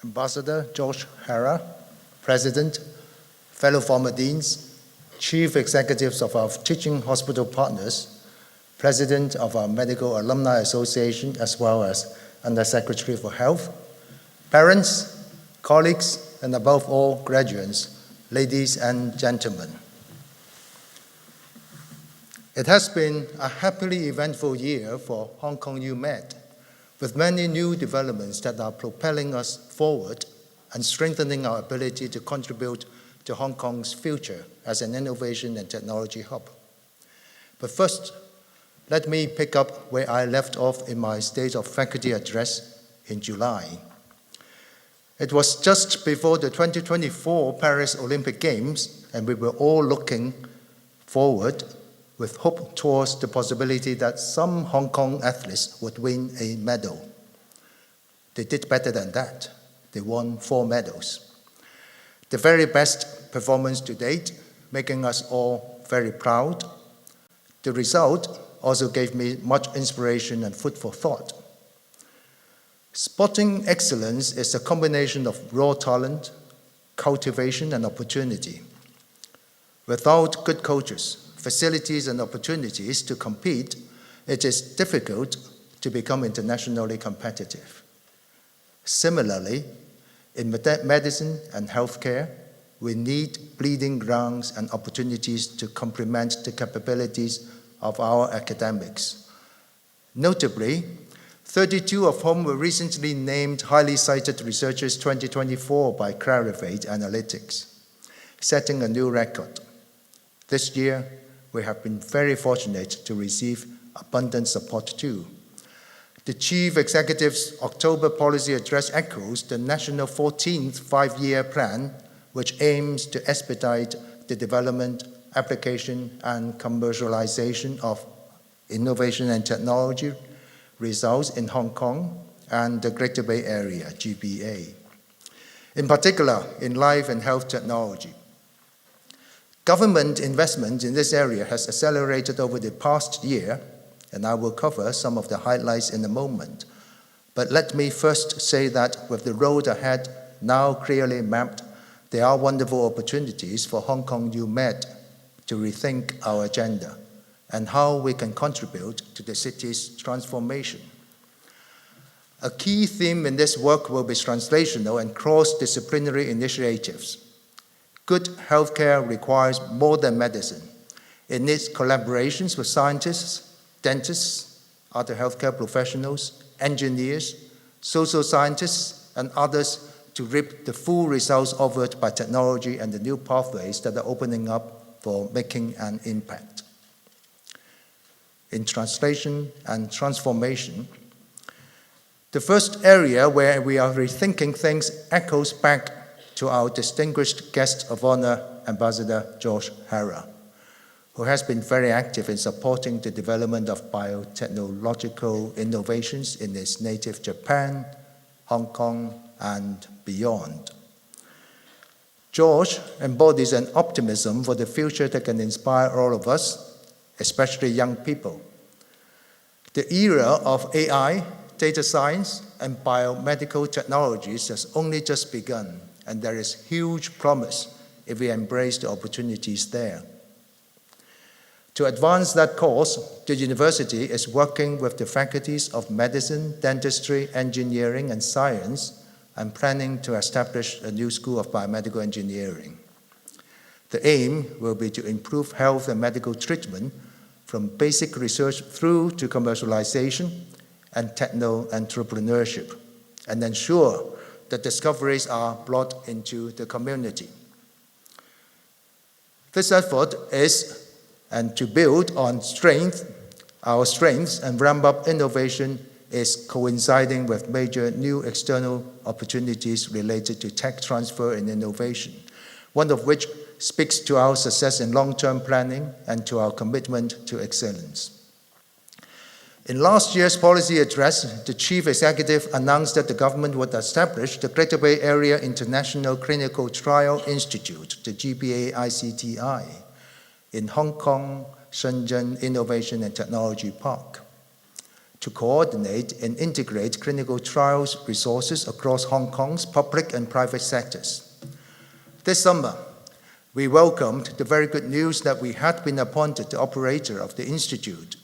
Ambassador George Hara, President, fellow former deans, chief executives of our teaching hospital partners, President of our Medical Alumni Association, as well as Undersecretary for Health, parents, colleagues, and above all, graduates, ladies and gentlemen. It has been a happily eventful year for HKUMed, with many new developments that are propelling us forward and strengthening our ability to contribute to Hong Kong's future as an innovation and technology hub. But first, let me pick up where I left off in my State of Faculty address in July. It was just before the 2024 Paris Olympic Games, and we were all looking forward with hope towards the possibility that some Hong Kong athletes would win a medal. They did better than that. They won 4 medals. The very best performance to date, making us all very proud. The result also gave me much inspiration and food for thought. Sporting excellence is a combination of raw talent, cultivation, and opportunity. Without good coaches, facilities, and opportunities to compete, it is difficult to become internationally competitive. Similarly, in medicine and healthcare, we need breeding grounds and opportunities to complement the capabilities of our academics. Notably, 32 of whom were recently named Highly Cited Researchers 2024 by Clarivate Analytics, setting a new record. This year, we have been very fortunate to receive abundant support too. The Chief Executive's October policy address echoes the National 14th Five-Year Plan, which aims to expedite the development, application, and commercialization of innovation and technology results in Hong Kong and the Greater Bay Area, GBA. In particular, in life and health technology. Government investment in this area has accelerated over the past year, and I will cover some of the highlights in a moment. But let me first say that with the road ahead now clearly mapped, there are wonderful opportunities for HKUMed to rethink our agenda and how we can contribute to the city's transformation. A key theme in this work will be translational and cross-disciplinary initiatives. Good healthcare requires more than medicine. It needs collaborations with scientists, dentists, other healthcare professionals, engineers, social scientists, and others to reap the full results offered by technology and the new pathways that are opening up for making an impact. In translation and transformation, the first area where we are rethinking things echoes back to our distinguished guest of honor, Ambassador George Hara, who has been very active in supporting the development of biotechnological innovations in his native Japan, Hong Kong, and beyond. George embodies an optimism for the future that can inspire all of us, especially young people. The era of AI, data science, and biomedical technologies has only just begun, and there is huge promise if we embrace the opportunities there. To advance that cause, the university is working with the faculties of medicine, dentistry, engineering, and science, and planning to establish a new school of biomedical engineering. The aim will be to improve health and medical treatment from basic research through to commercialization and techno-entrepreneurship, and ensure that discoveries are brought into the community. This effort is to build on our strengths and ramp up innovation is coinciding with major new external opportunities related to tech transfer and innovation, one of which speaks to our success in long-term planning and to our commitment to excellence. In last year's policy address, the Chief Executive announced that the government would establish the Greater Bay Area International Clinical Trial Institute, the GBA-ICTI, in Hong Kong, Shenzhen Innovation and Technology Park. to coordinate and integrate clinical trials resources across Hong Kong's public and private sectors. This summer, we welcomed the very good news that we had been appointed the operator of the Institute,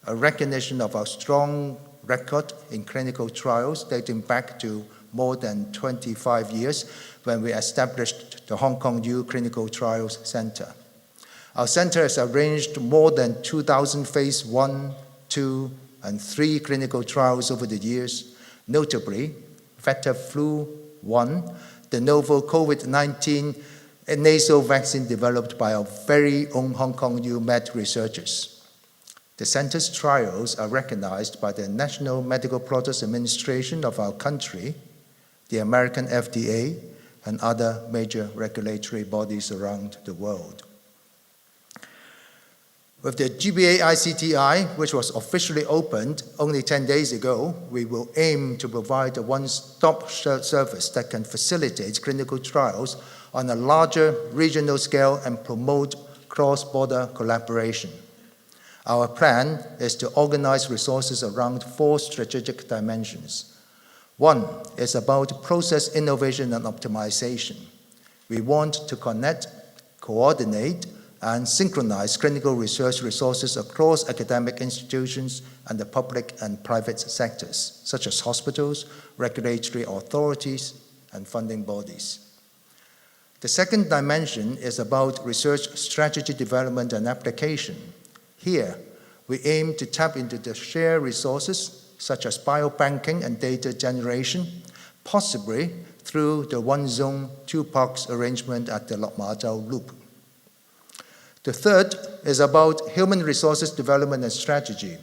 a recognition of our strong record in clinical trials dating back to more than 25 years when we established the Hong Kong U Clinical Trials Center. Our center has arranged more than 2,000 phase 1, 2, and 3 clinical trials over the years, notably Vector Flu 1, the novel COVID-19 nasal vaccine developed by our very own HKUMed researchers. The center's trials are recognized by the National Medical Products Administration of our country, the American FDA, and other major regulatory bodies around the world. With the GBA ICTI, which was officially opened only 10 days ago, we will aim to provide a one-stop service that can facilitate clinical trials on a larger regional scale and promote cross-border collaboration. Our plan is to organize resources around 4 strategic dimensions. One is about process innovation and optimization. We want to connect, coordinate, and synchronize clinical research resources across academic institutions and the public and private sectors, such as hospitals, regulatory authorities, and funding bodies. The second dimension is about research strategy development and application. Here, we aim to tap into the shared resources, such as biobanking and data generation, possibly through the one zone, two parks arrangement at the Lok Ma Chau Loop. The third is about human resources development and strategy.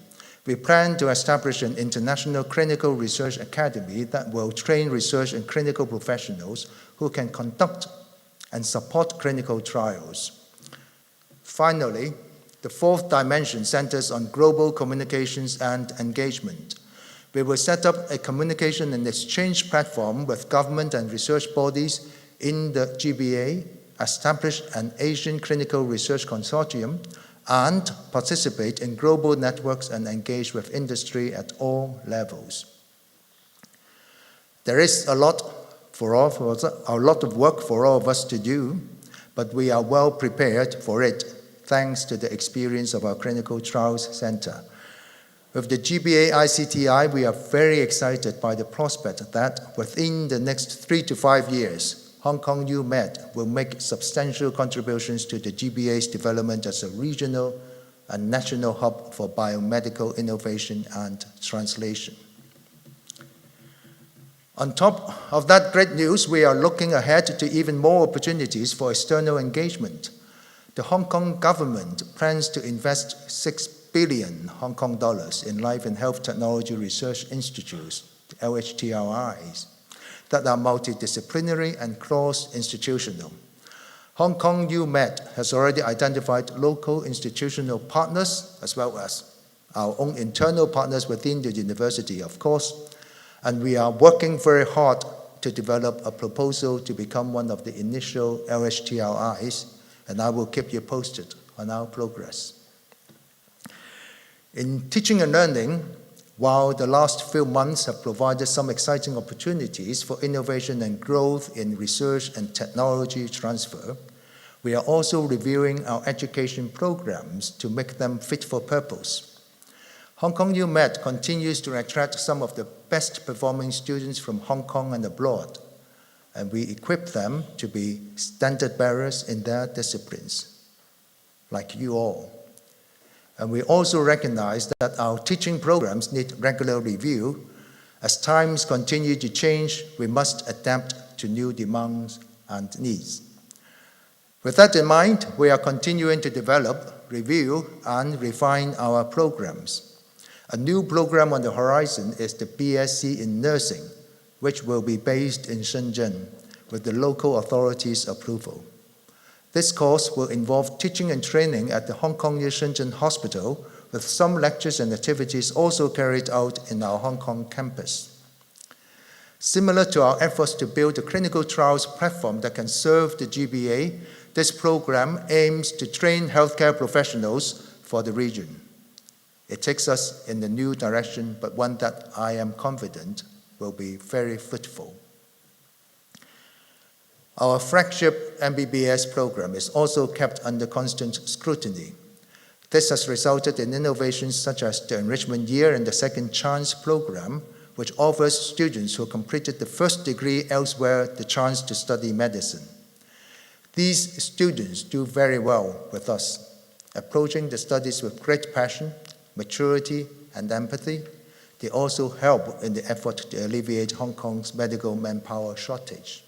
We plan to establish an international clinical research academy that will train research and clinical professionals who can conduct and support clinical trials. Finally, the fourth dimension centers on global communications and engagement. We will set up a communication and exchange platform with government and research bodies in the GBA, establish an Asian Clinical Research Consortium, and participate in global networks and engage with industry at all levels. There is a lot of work for all of us to do, but we are well prepared for it thanks to the experience of our Clinical Trials Center. With the GBA ICTI, we are very excited by the prospect that within the next 3 to 5 years, HKUMed will make substantial contributions to the GBA's development as a regional and national hub for biomedical innovation and translation. On top of that great news, we are looking ahead to even more opportunities for external engagement. The Hong Kong government plans to invest 6 billion Hong Kong dollars in life and health technology research institutes, LHTRIs, that are multidisciplinary and cross-institutional. HKUMed has already identified local institutional partners as well as our own internal partners within the university, of course, and we are working very hard to develop a proposal to become one of the initial LHTRIs, and I will keep you posted on our progress. In teaching and learning, while the last few months have provided some exciting opportunities for innovation and growth in research and technology transfer, we are also reviewing our education programs to make them fit for purpose. HKUMed continues to attract some of the best performing students from Hong Kong and abroad, and we equip them to be standard bearers in their disciplines, like you all. And we also recognize that our teaching programs need regular review. As times continue to change, we must adapt to new demands and needs. With that in mind, we are continuing to develop, review, and refine our programs. A new program on the horizon is the BSc in Nursing, which will be based in Shenzhen with the local authorities' approval. This course will involve teaching and training at the Hong Kong Shenzhen Hospital, with some lectures and activities also carried out in our Hong Kong campus. Similar to our efforts to build a clinical trials platform that can serve the GBA, this program aims to train healthcare professionals for the region. It takes us in a new direction, but one that I am confident will be very fruitful. Our flagship MBBS program is also kept under constant scrutiny. This has resulted in innovations such as the Enrichment Year and the Second Chance program, which offers students who completed the first degree elsewhere the chance to study medicine. These students do very well with us, approaching the studies with great passion, maturity, and empathy. They also help in the effort to alleviate Hong Kong's medical manpower shortage.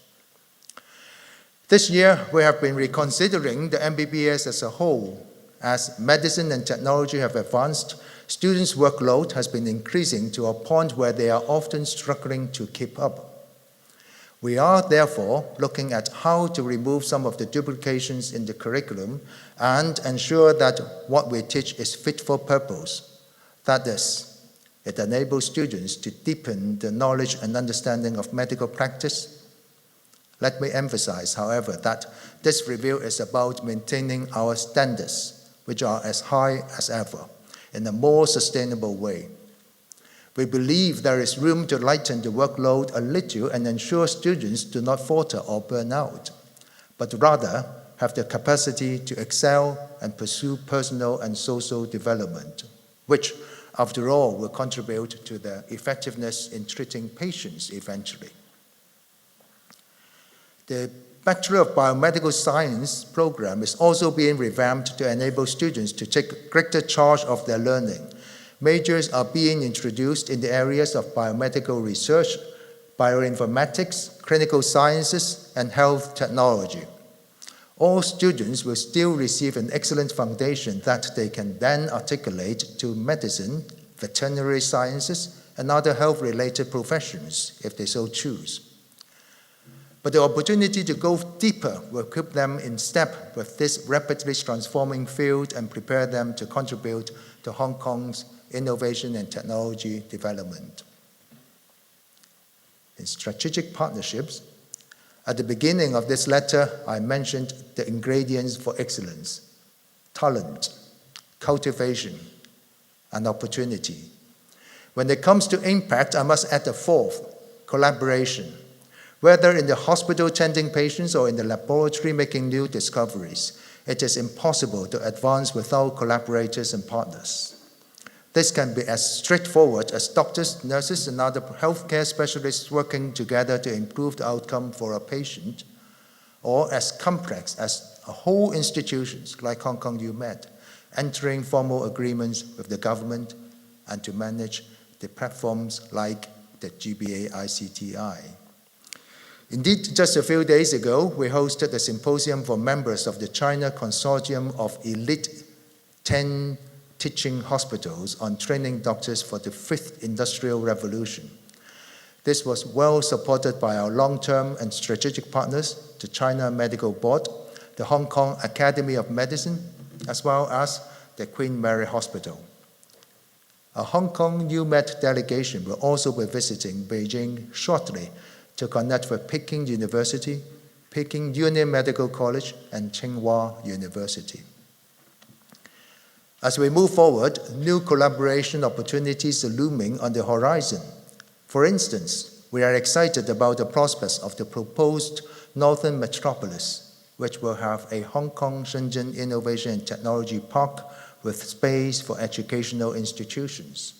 This year, we have been reconsidering the MBBS as a whole. As medicine and technology have advanced, students' workload has been increasing to a point where they are often struggling to keep up. We are therefore looking at how to remove some of the duplications in the curriculum and ensure that what we teach is fit for purpose. That is, it enables students to deepen the knowledge and understanding of medical practice. Let me emphasize, however, that this review is about maintaining our standards, which are as high as ever, in a more sustainable way. We believe there is room to lighten the workload a little and ensure students do not falter or burn out, but rather have the capacity to excel and pursue personal and social development, which, after all, will contribute to their effectiveness in treating patients eventually. The Bachelor of Biomedical Science program is also being revamped to enable students to take greater charge of their learning. Majors are being introduced in the areas of biomedical research, bioinformatics, clinical sciences, and health technology. All students will still receive an excellent foundation that they can then articulate to medicine, veterinary sciences, and other health-related professions if they so choose. But the opportunity to go deeper will keep them in step with this rapidly transforming field and prepare them to contribute to Hong Kong's innovation and technology development. In strategic partnerships, at the beginning of this letter, I mentioned the ingredients for excellence: talent, cultivation, and opportunity. When it comes to impact, I must add a fourth: collaboration. Whether in the hospital tending patients or in the laboratory making new discoveries, it is impossible to advance without collaborators and partners. This can be as straightforward as doctors, nurses, and other healthcare specialists working together to improve the outcome for a patient, or as complex as whole institutions like HKUMed entering formal agreements with the government and to manage the platforms like the GBA ICTI. Indeed, just a few days ago, we hosted a symposium for members of the China Consortium of Elite 10 Teaching Hospitals on training doctors for the 5th Industrial Revolution. This was well supported by our long-term and strategic partners, the China Medical Board, the Hong Kong Academy of Medicine, as well as the Queen Mary Hospital. A HKUMed delegation will also be visiting Beijing shortly to connect with Peking University, Peking Union Medical College, and Tsinghua University. As we move forward, new collaboration opportunities are looming on the horizon. For instance, we are excited about the prospects of the proposed Northern Metropolis, which will have a Hong Kong-Shenzhen Innovation and Technology Park with space for educational institutions.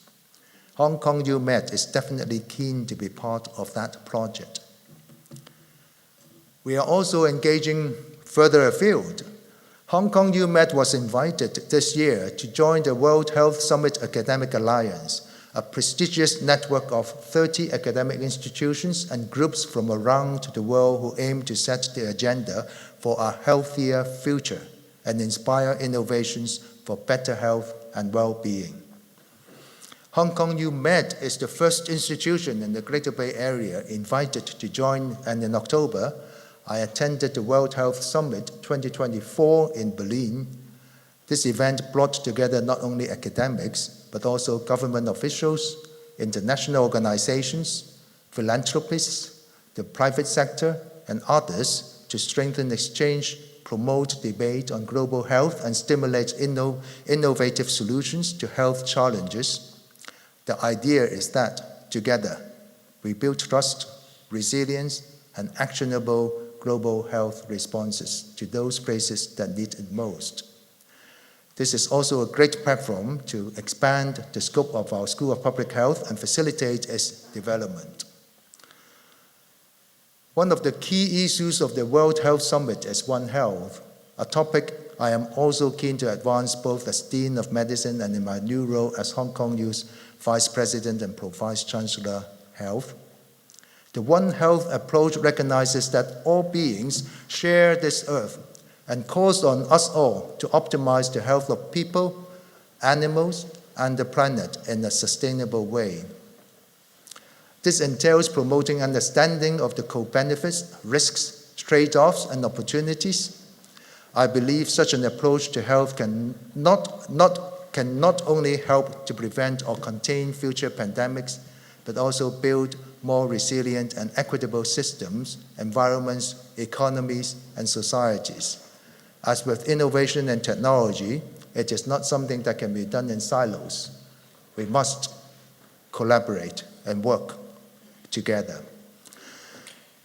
HKUMed is definitely keen to be part of that project. We are also engaging further afield. HKUMed was invited this year to join the World Health Summit Academic Alliance, a prestigious network of 30 academic institutions and groups from around the world who aim to set the agenda for a healthier future and inspire innovations for better health and well-being. HKUMed is the first institution in the Greater Bay Area invited to join, and in October, I attended the World Health Summit 2024 in Berlin. This event brought together not only academics, but also government officials, international organizations, philanthropists, the private sector, and others to strengthen exchange, promote debate on global health, and stimulate innovative solutions to health challenges. The idea is that, together, we build trust, resilience, and actionable global health responses to those places that need it most. This is also a great platform to expand the scope of our School of Public Health and facilitate its development. One of the key issues of the World Health Summit is One Health, a topic I am also keen to advance both as Dean of Medicine and in my new role as Hong Kong U's Vice President and Pro-Vice Chancellor Health. The One Health approach recognizes that all beings share this earth and calls on us all to optimize the health of people, animals, and the planet in a sustainable way. This entails promoting understanding of the co-benefits, risks, trade-offs, and opportunities. I believe such an approach to health can not only help to prevent or contain future pandemics, but also build more resilient and equitable systems, environments, economies, and societies. As with innovation and technology, it is not something that can be done in silos. We must collaborate and work together.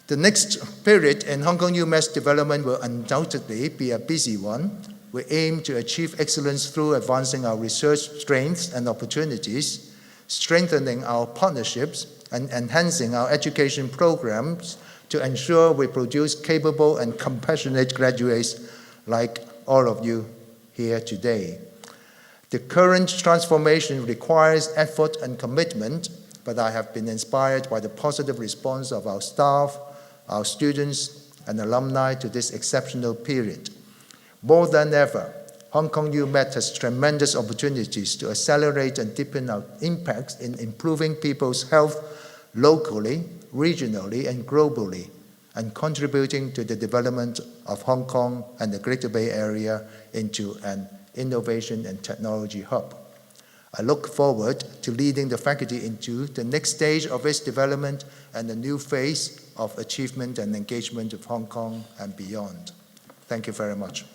The next period in Hong Kong UMed's development will undoubtedly be a busy one. We aim to achieve excellence through advancing our research strengths and opportunities, strengthening our partnerships, and enhancing our education programs to ensure we produce capable and compassionate graduates like all of you here today. The current transformation requires effort and commitment, but I have been inspired by the positive response of our staff, our students, and alumni to this exceptional period. More than ever, Hong Kong UMed has tremendous opportunities to accelerate and deepen our impacts in improving people's health locally, regionally, and globally, and contributing to the development of Hong Kong and the Greater Bay Area into an innovation and technology hub. I look forward to leading the faculty into the next stage of its development and a new phase of achievement and engagement of Hong Kong and beyond. Thank you very much.